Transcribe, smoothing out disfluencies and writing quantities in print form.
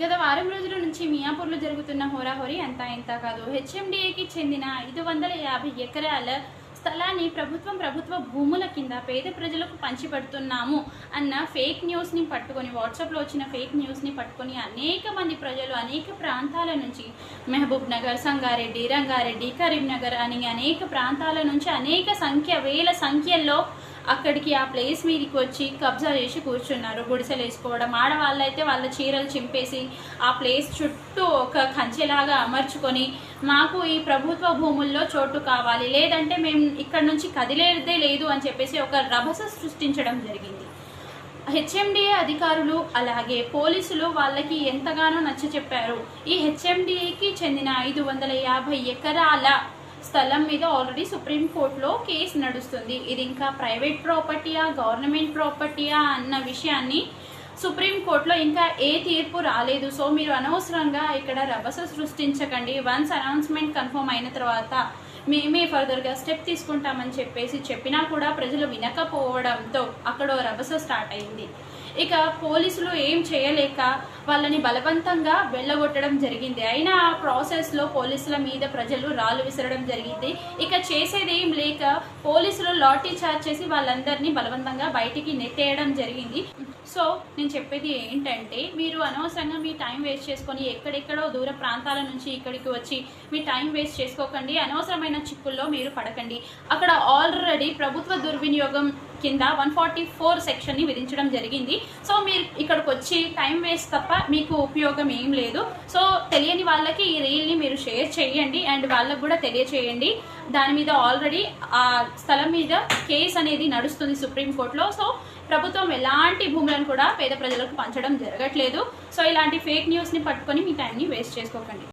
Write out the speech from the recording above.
గత వారం రోజుల నుంచి మియాపూర్లో జరుగుతున్న హోరాహోరీ అంతా ఇంత కాదు. హెచ్ఎండిఏకి చెందిన 550 ఎకరాల స్థలాన్ని ప్రభుత్వ భూముల కింద పేద ప్రజలకు పంచిపెడుతున్నాము అన్న ఫేక్ న్యూస్ని పట్టుకొని, వాట్సాప్లో వచ్చిన ఫేక్ న్యూస్ని పట్టుకొని అనేక మంది ప్రజలు అనేక ప్రాంతాల నుంచి, మహబూబ్ నగర్, సంగారెడ్డి, రంగారెడ్డి, కరీంనగర్ అని అనేక ప్రాంతాల నుంచి వేల సంఖ్యల్లో అక్కడికి ఆ ప్లేస్ మీదకి వచ్చి కబ్జా చేసి కూర్చున్నారు. గుడిసెలు వేసుకోవడం, ఆడవాళ్ళైతే వాళ్ళ చీరలు చింపేసి ఆ ప్లేస్ చుట్టూ ఒక కంచెలాగా అమర్చుకొని, మాకు ఈ ప్రభుత్వ భూముల్లో చోటు కావాలి, లేదంటే మేము ఇక్కడ నుంచి కదిలేదే లేదు అని చెప్పేసి ఒక రభస సృష్టించడం జరిగింది. హెచ్ఎండిఏ అధికారులు అలాగే పోలీసులు వాళ్ళకి ఎంతగానో నచ్చచెప్పారు. ఈ హెచ్ఎండిఏకి చెందిన 550 ఎకరాల స్థలం మీద ఆల్రెడీ సుప్రీంకోర్టులో కేసు నడుస్తుంది. ఇది ఇంకా ప్రైవేట్ ప్రాపర్టీయా, గవర్నమెంట్ ప్రాపర్టీయా అన్న విషయాన్ని సుప్రీంకోర్టులో ఇంకా ఏ తీర్పు రాలేదు. సో మీరు అనవసరంగా ఇక్కడ రభస సృష్టించకండి. వన్స్ అనౌన్స్మెంట్ కన్ఫర్మ్ అయిన తర్వాత మేమే ఫర్దర్గా స్టెప్ తీసుకుంటామని చెప్పినా కూడా ప్రజలు వినకపోవడంతో అక్కడ రభస స్టార్ట్ అయింది. ఇక పోలీసులు ఏం చేయలేక వాళ్ళని బలవంతంగా వెళ్ళగొట్టడం జరిగింది. అయినా ఆ ప్రాసెస్లో పోలీసుల మీద ప్రజలు రాళ్ళు విసరడం జరిగింది. ఇక చేసేది ఏం లేక పోలీసులు లాఠీ చార్జ్ చేసి వాళ్ళందరినీ బలవంతంగా బయటికి నెట్టేయడం జరిగింది. సో నేను చెప్పేది ఏంటంటే, మీరు అనవసరంగా మీ టైం వేస్ట్ చేసుకొని ఎక్కడెక్కడో దూర ప్రాంతాల నుంచి ఇక్కడికి వచ్చి మీ టైం వేస్ట్ చేసుకోకండి. అనవసరమైన చిక్కుల్లో మీరు పడకండి. అక్కడ ఆల్రెడీ ప్రభుత్వ దుర్వినియోగం కింద 144 సెక్షన్ని విధించడం జరిగింది. సో మీరు ఇక్కడికి వచ్చి టైం వేస్ట్ తప్ప మీకు ఉపయోగం ఏం లేదు. సో తెలియని వాళ్ళకి ఈ రీల్ని మీరు షేర్ చేయండి అండ్ వాళ్ళకు కూడా తెలియచేయండి. దాని మీద ఆల్రెడీ ఆ స్థలం మీద కేసు అనేది నడుస్తుంది సుప్రీంకోర్టులో. సో ప్రభుత్వం ఎలాంటి భూములను కూడా పేద ప్రజలకు పంచడం జరగట్లేదు. సో ఇలాంటి ఫేక్ న్యూస్ని పట్టుకొని మీ టైంని వేస్ట్ చేసుకోకండి.